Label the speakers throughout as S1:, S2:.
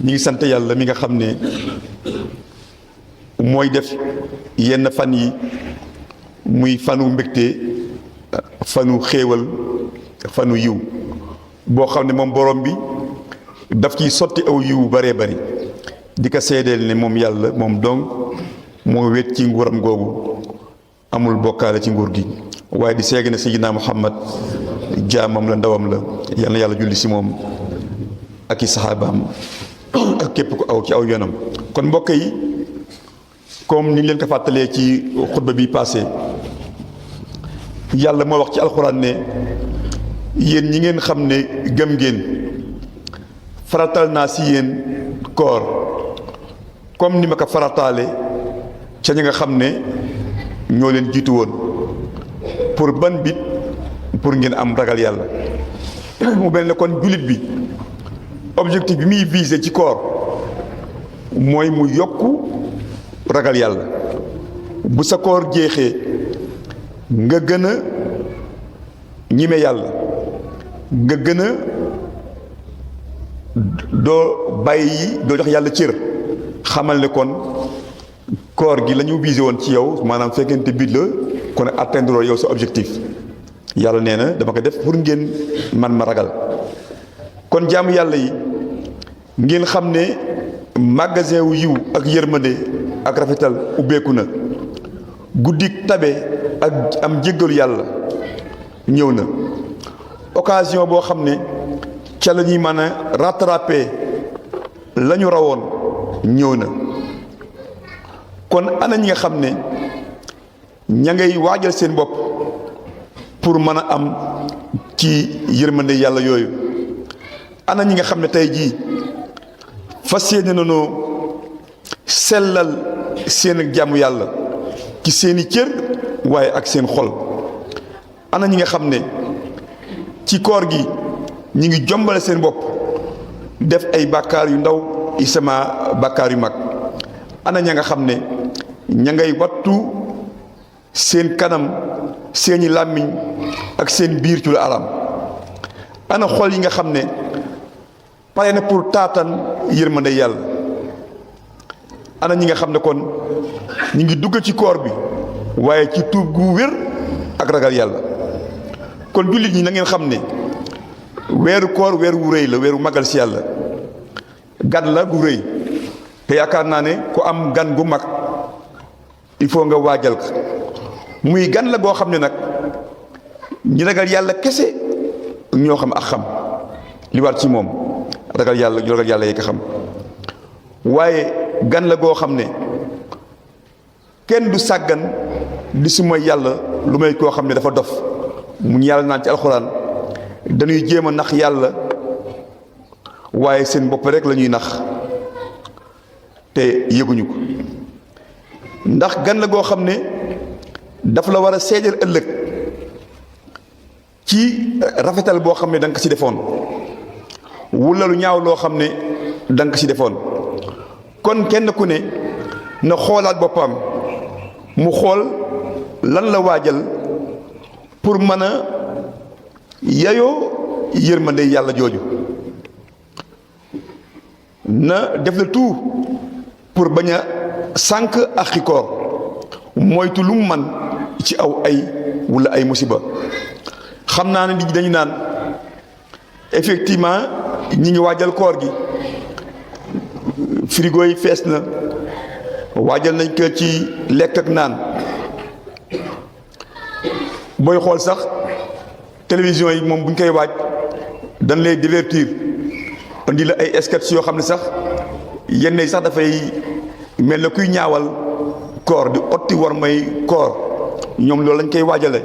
S1: ñi ngi sant yàlla mi nga xam ne mooy def yenn fan yi muy fanu mbégte, fanu xéewal, fanu yiw boo xam ne moom borom bi daf ciy sotti aw yiw baree bari di ko seedeel ne moom yàlla moom dong moo wét ci nguuram googu, amul bokkaale ci nguur gi, waaye di seeg ne Sayyidina Muhammad jaamam la, ndawam la, yal na yàlla julli si moom ak i saxaabaam ak képp ku aw ci aw yoonam. kon mbokk yi, comme ni leen ko fàttalee ci xutba bi passé, yàlla moo wax ci alxuraan ne yéen ñi ngeen xam ne gëm ngeen, faratal naa si yéen koor comme ni ma ko farataale ca ñi nga xam ne ñoo leen jiitu woon. pour ban bit? pour ngeen am ragal yàlla. mu mel ne kon jullit bi objectif bi muy visé ci koor mooy mu yokku ragal yàlla. bu sa koor jeexee nga gën a ñime yàlla, nga gën a doo bàyyi, doo jox yàlla cër, xamal ne kon koor gi la ñu visé woon ci yow, maanaam fekkente bit la kon atteindre yow sa objectif. yàlla nee na dama ko def pour ngeen man ma ragal. kon jaamu yàlla yi ngeen xam ne magasin wu yiw ak yërmande ak rafetal ubbeeku na. guddik tabe ak am jéggalu yàlla ñëw na. occasion boo xam ne ca la ñuy mën a rattraper la ñu rawoon ñëw na. kon ana ñi nga xam ne ña ngay waajal seen bopp pour mën a am ci yërmande yàlla yooyu. ana ñi nga xam ne tey jii fas yéene nañoo sellal seen jaamu yàlla ci seeni cër waaye ak seen xol. ana ñi nga xam ne ci koor gi ñi ngi jombale seen bopp def ay bàkkaar yu ndaw i sama bàkkaar yu mag. ana ña nga xam ne ña ngay wattu seen kanam, seeni làmmiñ ak seen biir ci lu aram. ana xol yi nga xam ne pare na pour taatan yërmande yàlla. ana ñi nga xam ne kon ñi ngi dugg ci koor bi waaye ci tuub gu wér ak ragal yàlla. kon jullit ñi na ngeen xam ne weeru koor weer wu rëy la, weeru magal si yàlla. gan la gu rëy, te yaakaar naa ne ku am gan gu mag il faut nga waajal ko. muy gan la goo xam ne nag ñi ragal yàlla kese ñoo xam ak xam li war ci moom. ragal yàlla yi ko xam. waaye gan la goo xam ne kenn du sàggan di si mooy yàlla lu may koo xam ne dafa dof. mu yàlla naan ci alxuraan dañuy jéem a nax yàlla waaye seen bopp rek la ñuy nax te yëguñu ko. ndax gan la goo xam ne daf la war a seedeel ëllëg ci rafetal boo xam ne da nga ko ci defoon, wala lu ñaaw loo xam ne da nga ko ci defoon. kon kenn ku ne na xoolaat boppam, mu xool lan la waajal pour mën a yayoo yërmande yàlla jooju. na def le tout pour bañ a sànq ak xikoor, moytu lu mu man ci aw ay wala ay musiba. xam naa ne nit ñi dañu naan effectivement ñi ngi waajal koor gi, frigo yi fees na, waajal nañ ko ci lekk ak naan. booy xool sax télévision yi moom bu ñu koy waaj dañ lay divertir, indi la ay sketch yoo xam ne sax yenn yi sax dafay mel na kuy ñaawal koor, di otti war may koor. ñoom loolu lañ koy waajale.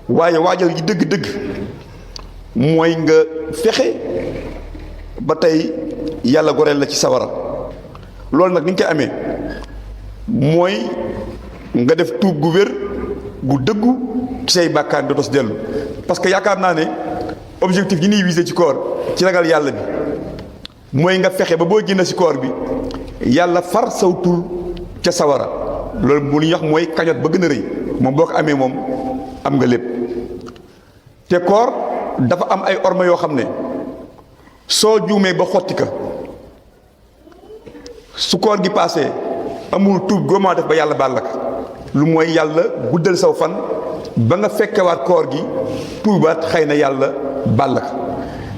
S1: waaye waajal gi dëgg-dëgg mooy nga fexe ba tey yàlla goreel la ci sawara. loolu nag ni ñu koy amee mooy nga def tuub gu wér gu dëggu ci say bàkkaar dootoo si dellu. parce que yaakaar naa ne objectif yi ñuy visé ci koor ci ragal yàlla bi mooy nga fexe ba boo génn ci koor bi yàlla far saw tur ca sawara. loolu bu ñuy wax mooy kañot ba gën a rëy. moom boo ko amee moom am nga lépp. te koor dafa am ay orma yoo xam ne soo juumee ba xotti ka su koor gi paasee amul tuub góomaa def ba yàlla baal la ko lu mooy yàlla guddal saw fan ba nga fekkewaat koor gi tuubaat xëy na yàlla baal la ko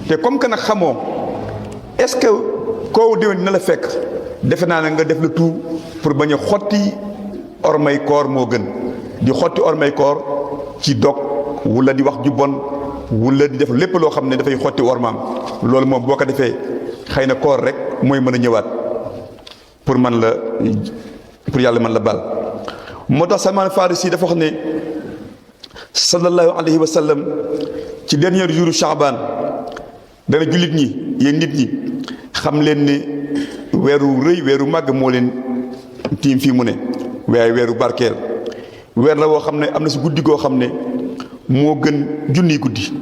S1: te comme que nag xamoo est-ce que koowu déwén dina la fekk defe naa ne nga def le tout pour bañ a xotti ormay koor moo gën di xotti ormay koor ci dog wala di wax ju bon wala di def lépp loo xam ne dafay xotti ormaam loolu moom boo ko defee xëy na koor rek mooy mën a ñëwaat pour yàlla mën la baal. moo tax Salman Farisi dafa wax ne sallallahu alayhi wa sallam ci dernier jour Shaaban dana jullit ñi yéen nit ñi xam leen ne weeru rëy weeru màgg moo leen tiim fii mu ne waaye weeru barkeel weer la woo xam ne am na si guddi goo xam ne moo gën junniy guddi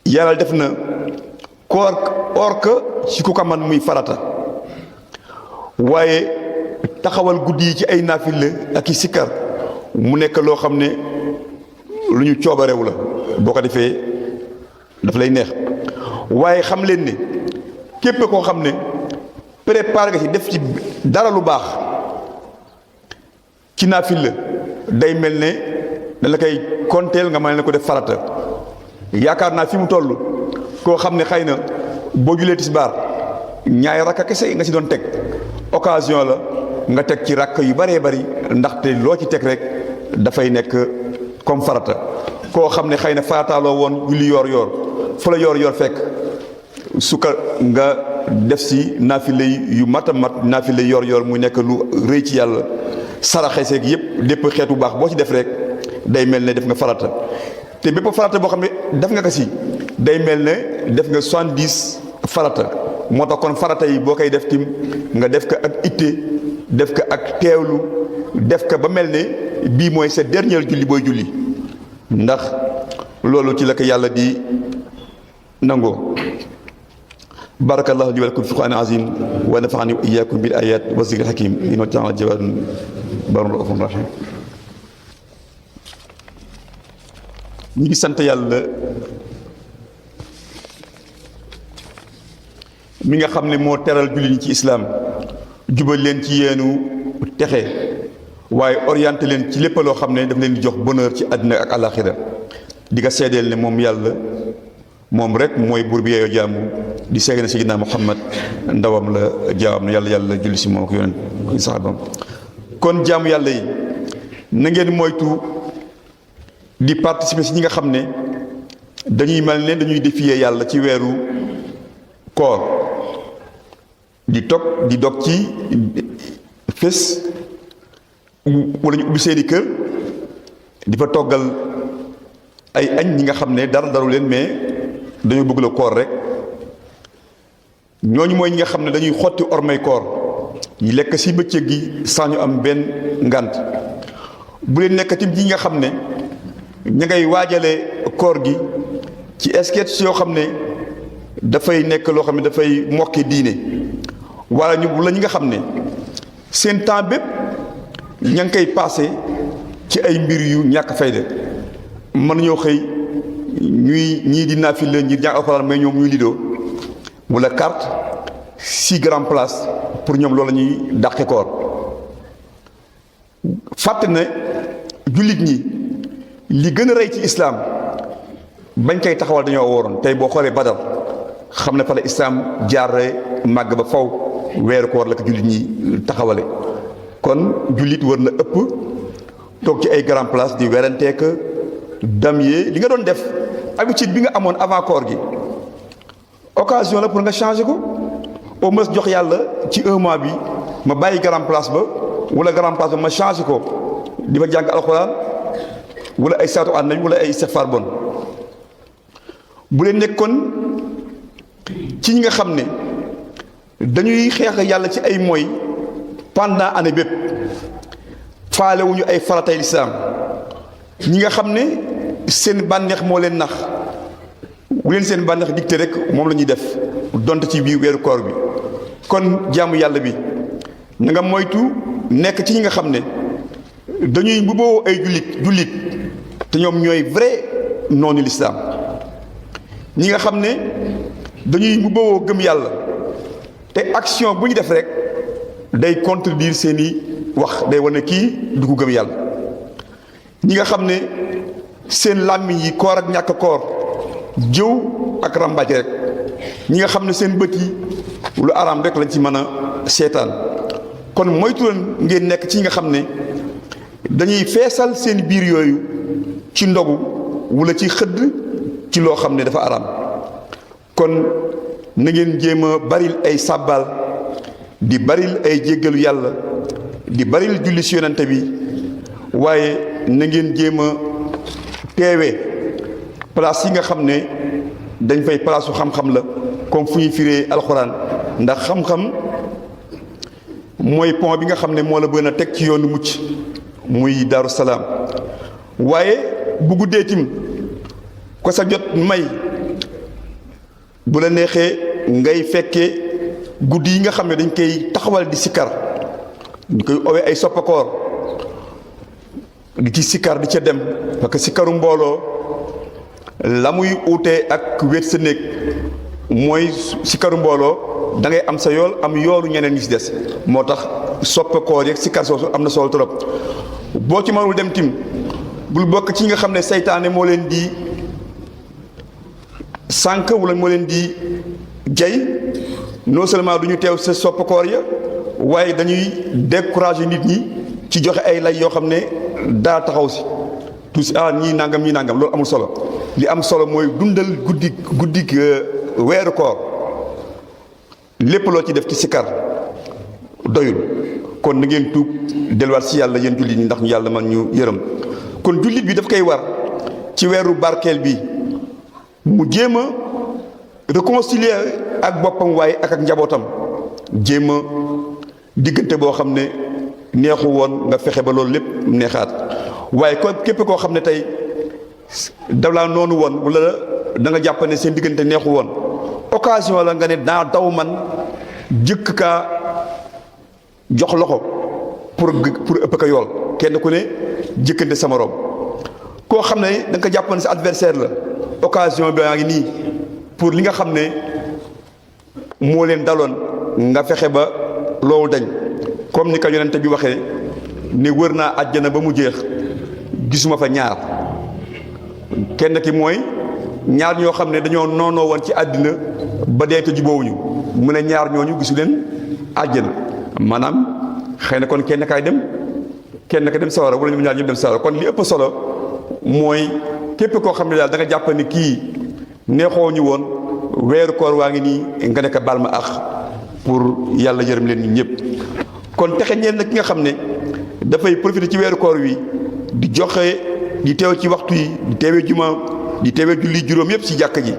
S1: yàlla def na or ka ci ku ko man muy farata waaye taxawal guddi yi ci ay naafila ak i sikkar mu nekk loo xam ne lu ñu coobarewu la boo ko defee daf lay neex waaye xam leen ne képp koo xam ne préparé nga ci def ci dara lu baax ci naafila day mel ne da la koy konteel nga mën ne ko def farata yaakaar naa fi mu toll koo xam ne xëy na boo julee tisbaar ñaari rakka kese nga ci doon teg occasion la nga teg ci rakk yu bëree bëri ndaxte loo ci teg rek dafay nekk comme farata koo xam ne xëy na farataaloo woon julli yoor fa la yoor fekk su ko nga def si naafile yu mat a mat naafile yoor muy nekk lu rëy ci yàlla saraxe seeg yëpp lépp xeetu baax boo ci def rek day mel ne def nga farata te bépp farata boo xam ne def nga ko si day mel ne def nga 70 farata moo tax kon farata yi boo koy def tim nga def ko ak itte def ko ak teewlu def ko ba mel ne bii mooy sa dernier julli booy julli ndax loolu ci la ko yàlla di nangoo. barakallahu li wa lakum fi qur'an azim wa nafa'ani wa iyyakum bil ayat wa zikril hakim innahu ta'ala jawadun barun rahim rahim. ñi ngi sant yàlla mi nga xam ne moo teral jullit ñi ci islaam jubal leen ci yeenu texe waaye orienté leen ci lépp loo xam ne daf leen di jox bonheur ci àddina ak àllaaxira di nga seedeel ne moom yàlla moom rek mooy buur bi yeeyoo jaamu di seede ne Seydina Muhammad ndawam la jaamam na yàlla julli si moom ak yonent ak saxaabam. kon jaamu yàlla yi na ngeen moytu di participer si ñi nga xam ne dañuy mel ne dañuy défier yàlla ci weeru koor di dog ci fés wala ñu ubbi seeni kër di fa toggal ay añ ñi nga xam ne dara daru leen mais dañoo bëgg la koor rek ñooñu mooy ñi nga xam ne dañuy xotti ormay koor ñi lekk si bëccëg gi saa ñu am benn ngànt bu leen nekk tim ñi nga xam ne ña ngay waajale koor gi ci sketch yoo xam ne dafay nekk loo xam ne dafay mokki diine wala ñi nga xam ne seen temps bépp ña ngi koy passé ci ay mbir yu ñàkk fayda mën ñoo xëy ñii di naafila ñi jàng alxuraan mais ñoom ñuy lidoo wala carte si grand place pour ñoom loolu la ñuy dàqe koor fàtte ne jullit ñi li gën a rëy ci islaam bañ koy taxawal dañoo wooroon tey boo xoolee Badar xam ne fa la islaam jaaree màgg ba faw weeru koor la ko jullit ñi taxawale kon jullit war na ëpp toog ci ay grand place di weranteek damyee li nga doon def habitude bi nga amoon avant koor gi occasion la pour nga changer ko au moins jox yàlla ci un mois bi ma bàyyi grand place ba wala grand place ba ma changer ko di fa jàng alxuraan wala ay saatu ànd nañ wala ay istighfar bon bu leen nekkoon ci ñi nga xam ne dañuy xeex yàlla ci ay moy pendant année bépp faale wuñu ay faratay lislaam ñi nga xam ne seen bànneex moo leen nax bu leen seen bànneex dicté rek moom la ñuy def donte ci biir weeru koor bi kon jaamu yàlla bi na nga moytu nekk ci ñi nga xam ne dañuy mbubboo ay jullit te ñoom ñooy vrai noonu lislaam ñi nga xam ne dañuy mbubboo gëm yàlla te action bu ñu def rek day contredire seeni wax, day wane kii du ko gëm yàlla. ñi nga xam ne seen làmmiñ yi koor ak ñàkk koor jëw ak ràmbaaj rek, ñi nga xam ne seen bët yi lu araam rek lañ ci mën a seetaan. kon moytu leen ngeen nekk ci nga xam ne dañuy feesal seen biir yooyu ci ndogu wala ci xëdd ci loo xam ne dafa araam. kon na ngeen jéem a baril ay sàbbaal, di baril ay jéggalu yàlla, di baril julli ci yonante bi, waaye na ngeen jéem a teewee place yi nga xam ne dañ fay palaasu xam-xam la, comme fu ñuy firee alxuraan, ndax xam-xam mooy pont bi nga xam ne moo la gën a teg ci yoonu mucc muy Daaru Salaam. waaye bu guddee tim ko sa jot may, bu la neexee ngay fekkee guddi yi nga xam ne dañ koy taxawal di sikkar, ñu koy owee ay soppakoor, di ci sikkar di ca dem, parce que sikkaru mbooloo la muy uutee ak wéet sa néeg mooy sikkaru mbooloo da ngay am sa yool am yoolu ñeneen ñi ci des. moo tax soppakoor yeeg sikkar soosu am na solo trop. boo ci mënul dem tim bul bokk ci nga xam ne seytaane moo leen di sànq wala moo leen di jay. non seulement du ñu teew sa soppakoor ya, waaye dañuy décourager nit ñi ci joxe ay lay yoo xam ne daa taxaw si tout si ñii nangam ñii nangam. loolu amul solo. li am solo mooy dundal guddi weeru koor, lépp loo ci def ci sikar doyul. kon na ngeen tuub delluwaat si yàlla yéen jullit ñi, ndax ñu yàlla man ñu yërëm. kon jullit bi daf koy war ci weeru barkeel bi mu jéem a réconcilier ak boppam, waaye ak njabootam, jéem a diggante boo xam ne neexu woon nga fexe ba loolu lépp neexaat. waaye ko képp koo xam ne tey dawlaa noonu woon wala da nga jàpp ne seen diggante neexu woon, occasion la nga ne daa daw man jëkk kaa jox loxo pour ëpp ka yool. kenn ku ne jëkkante sama rob. koo xam ne da nga ko jàpp ne sa adversaire la, occasion bi yaa ngi nii pour li nga xam ne moo leen daloon nga fexe ba loolu dañ. comme ni ko yonente bi waxee ne wër naa àjjana ba mu jeex gisuma fa ñaar. kenn ki mooy ñaar ñoo xam ne dañoo noonoo woon ci àddina ba dee te jubóowuñu, mu ne ñaar ñooñu gisu leen àjjana. maanaam xëy na kon kenn kaay dem, kenn ka dem sawara wala ñoom ñaar ñëpp dem sawara. kon li ëpp solo mooy képp koo xam ne daal da nga jàpp ne kii neexoo ñu woon, weeru koor waa ngi nii nga nekk baal ma ax pour yàlla yërëm leen ñun ñëpp. kon texe ñeen na ki nga xam ne dafay profité ci weeru koor wi di joxe, di teew ci waxtu yi, di teewee juma, di teewee julli juróom yëpp ci jàkka ji.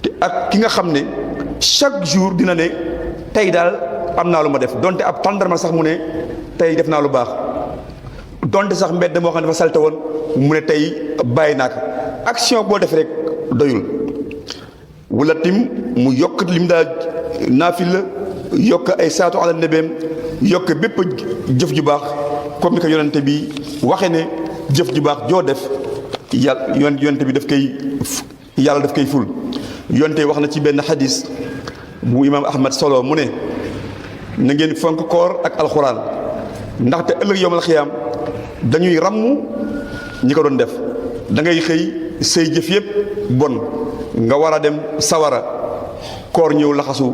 S1: te ak ki nga xam ne chaque jour dina ne tey daal am naa lu ma def, donte ab tàndarma sax mu ne tey def naa lu baax, donte sax mbedd moo xam ne dafa salte woon mu ne tey bàyyi naa ko. action boo def rek doyul. wala tim mu yokk lim daa naafil la, yokk ay saatu ala nebeem, yokk bépp jëf ju baax, comme ni ko yonente bi waxe ne jëf ju baax joo def yàlla yonente bi yàlla daf koy ful. yonente wax na ci benn xadis bu imaam Ahmad solo mu ne na ngeen fonk koor ak alxuraan, ndaxte ëllëg yowmal xiyaam dañuy ràmm ñi ko doon def. da ngay xëy say jëf yëpp bon nga war a dem sawara, koor ñëw laxasu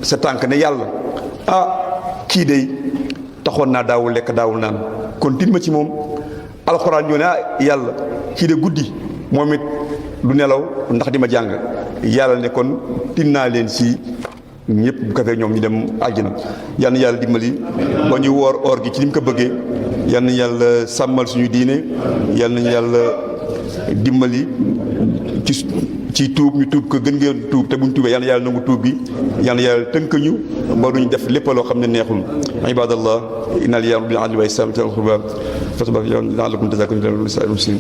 S1: sa tànk ne yàlla kii de taxoon naa daawul lekk daawul naan, kon tin ma ci moom. alxuraan ñoo ne yàlla kii de guddi moom it du nelaw ndax di ma jàng. yàlla ne kon tin naa leen si ñëpp bu ko fee ñoom ñu dem àjjana. yal na yàlla dimbali ba ñu woor oor gi ci ni mu ko bëggee. yal na yàlla sàmmal suñu diine. yal nañu yàlla dimbali ci tuub, ñu tuub ko gën ngeen tuub, te buñ tuubee yal na yàlla nangu tuub bi. yal na yàlla tënk ñu ba duñ def lépp loo xam ne neexul. ibadallah inna lillahi wa inna ilayhi raji'un.